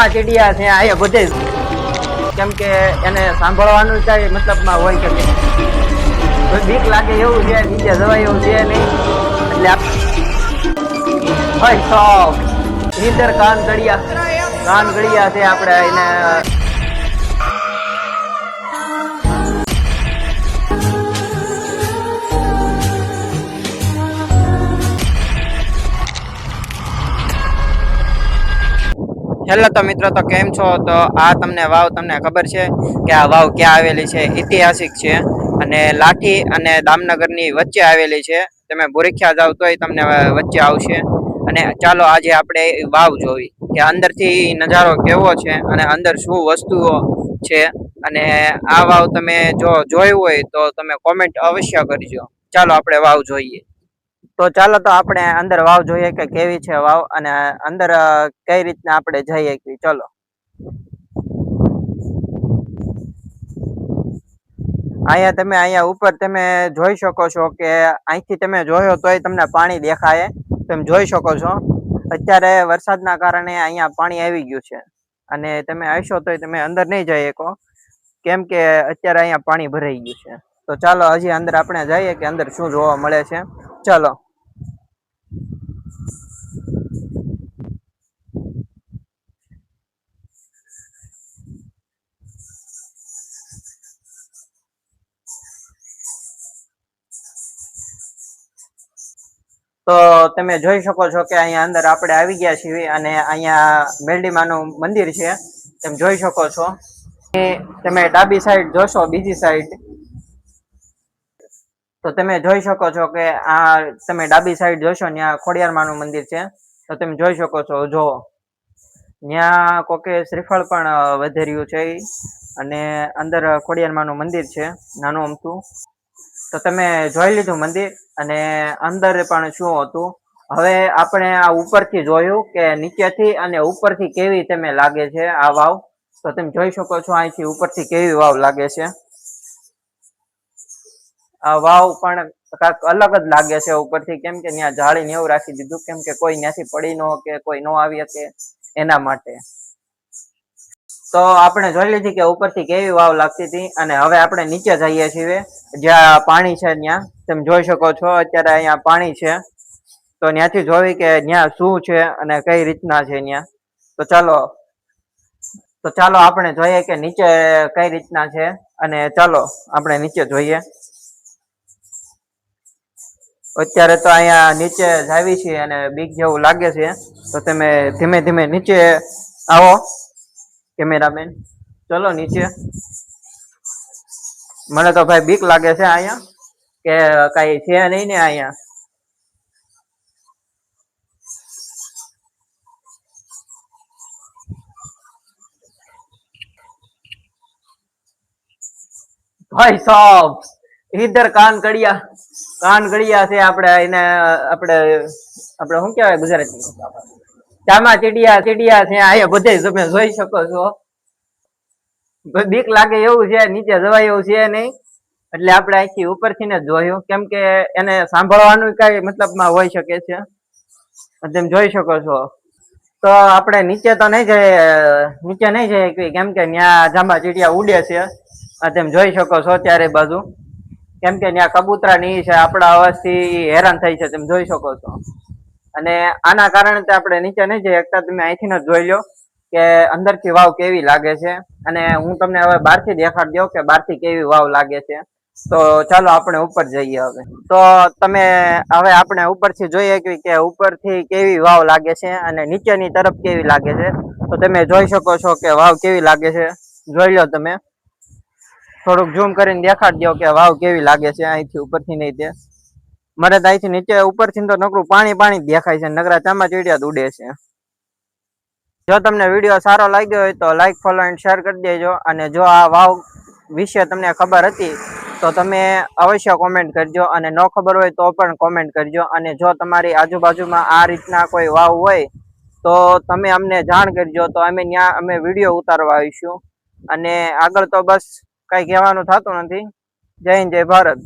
ચામાચીડિયા છે અહીંયા બધે, કેમ કે એને સાંભળવાનું કઈ મતલબમાં હોય કે કોઈ બીક લાગે એવું છે, નીચે જવાય એવું છે નહીં. એટલે કાન ગળિયા છે આપણે એને. હેલો તો મિત્રો, તો કેમ છો? તો આ તમને વાવ તમને ખબર છે કે આ વાવ ક્યાં આવેલી છે? ઐતિહાસિક છે અને લાઠી અને દામનગરની વચ્ચે આવેલી છે. તમે બોરીખ્યા જાવ તોય તમને વચ્ચે આવશે. અને ચાલો આજે આપણે વાવ જોવી કે અંદરથી નજારો કેવો છે અને અંદર શું વસ્તુઓ છે. અને આ વાવ તમે જો જોયું હોય તો તમે કોમેન્ટ અવશ્ય કરજો. ચાલો આપણે વાવ જોઈએ. તો ચાલો તો આપણે અંદર વાવ જોઈએ કે કેવી છે વાવ, અને અંદર કઈ રીતના આપણે જઈએ. ચલો અહીંયા ઉપર તમે જોઈ શકો છો કે અહીંથી તમે જોયો તોય તમને પાણી દેખાય. તમે જોઈ શકો છો અત્યારે વરસાદના કારણે અહીંયા પાણી આવી ગયું છે, અને તમે આવશો તોય તમે અંદર નહીં જઈ શકો, કેમ કે અત્યારે અહીંયા પાણી ભરાઈ ગયું છે. તો ચાલો હજી અંદર આપણે જઈએ કે અંદર શું જોવા મળે છે. ચાલો. તો તમે જોઈ શકો છો કે અહીંયા અંદર આપણે આવી ગયા છીએ, અને અહીંયા મેરડીમાનું મંદિર છે. તમે જોઈ શકો છો. તમે ડાબી સાઈડ જોશો, બીજી સાઈડ તો તમે જોઈ શકો છો કે આ તમે ડાબી સાઈડ જોશો ત્યાં ખોડિયારમાંનું મંદિર છે. તો તમે જોઈ શકો છો, જો ત્યાં કોકે શ્રીફળ પણ વધેર્યું છે, અને અંદર ખોડિયારમાંનું મંદિર છે નાનું અમથું. તો તમે જોઈ લીધું મંદિર, અને અંદર પણ શું હતું. હવે આપણે આ ઉપરથી જોયું કે નીચેથી અને ઉપરથી કેવી તમે લાગે છે આ વાવ. તો તમે જોઈ શકો છો અહીંથી ઉપરથી કેવી વાવ લાગે છે. આ વાવ પણ કાંઈક અલગ જ લાગે છે ઉપરથી, કેમ કે ત્યાં જાળીને એવું રાખી દીધું, કેમ કે કોઈ ત્યાંથી પડી ન કે કોઈ ન આવી શકે એના માટે. તો આપણે જોઈ લીધી કે ઉપરથી કેવી વાવ લાગતી હતી, અને હવે આપણે નીચે જઈએ છીએ જ્યાં પાણી છે. ત્યાં તમે જોઈ શકો છો અત્યારે અહીંયા પાણી છે. તો ત્યાંથી જોઈ કે ત્યાં શું છે અને કઈ રીતના છે ત્યાં. તો ચાલો આપણે જોઈએ કે નીચે કઈ રીતના છે, અને ચાલો આપણે નીચે જોઈએ. અત્યારે તો અહીંયા નીચે જાવી છીએ અને બીક જેવું લાગે છે. તો તમે ધીમે ધીમે નીચે આવો કેમેરામેન. ચલો નીચે. મને તો ભાઈ બીક લાગે છે અહીંયા, કે કઈ છે નહીં ને અહીંયા. ભાઈ સાહેબ, ઇધર કાન ગળિયા છે. આપણે એને આપણે શું કહેવાય ગુજરાતીમાં? ચામાચીડિયા છે અહીંયા બધે. તમે જોઈ શકો છો. બીક લાગે એવું છે, નીચે જવાય એવું છે નહીં. એટલે આપણે અહીંથી ઉપરથી ને જોયું, કેમ કે એને સાંભળવાનું કઈ મતલબમાં હોઈ શકે છે. તમે જોઈ શકો છો. તો આપણે નીચે નહીં જઈએ, કેમ કે ત્યાં ચામાચીડિયા ઉડે છે. તમે જોઈ શકો છો ત્યારે બાજુ, કેમ કે ત્યાં કબૂતરા ની છે, આપણા અવાજથી હેરાન થઈ છે. તમે જોઈ શકો છો. અને આના કારણે આપણે નીચે નહીં જઈ શકતા. તમે અહીંથી જ જોઈ લો કે અંદરથી વાવ કેવી લાગે છે, અને હું તમને હવે બહારથી દેખાડી દઉં કે બહારથી કેવી વાવ લાગે છે. તો ચાલો આપણે ઉપર જઈએ હવે. તો તમે હવે આપણે ઉપરથી જોઈએ કે ઉપરથી કેવી વાવ લાગે છે અને નીચેની તરફ કેવી લાગે છે. તો તમે જોઈ શકો છો કે વાવ કેવી લાગે છે. જોઈ લો તમે. થોડુંક ઝૂમ કરીને દેખાડી દો કે વાવ કેવી લાગે છે અહીંથી ઉપરથી. નહીં તે મને તો અહીંથી નીચે ઉપરથી તો નકરું પાણી જ દેખાય છે, નકરા ચામાચીડિયા જ ઉડે છે. જો તમને વિડીયો સારો લાગ્યો હોય તો લાઈક, ફોલો એન્ડ શેર કરી દેજો. અને જો આ વાવ વિશે તમને ખબર હતી તો તમે અવશ્ય કોમેન્ટ કરજો, અને ન ખબર હોય તો પણ કોમેન્ટ કરજો. અને જો તમારી આજુબાજુમાં આ રીતના કોઈ વાવ હોય તો તમે અમને જાણ કરજો, તો અમે વિડીયો ઉતારવા આવીશું. અને આગળ તો બસ કઈ કહેવાનું થતું નથી. જય હિન્દ, જય ભારત.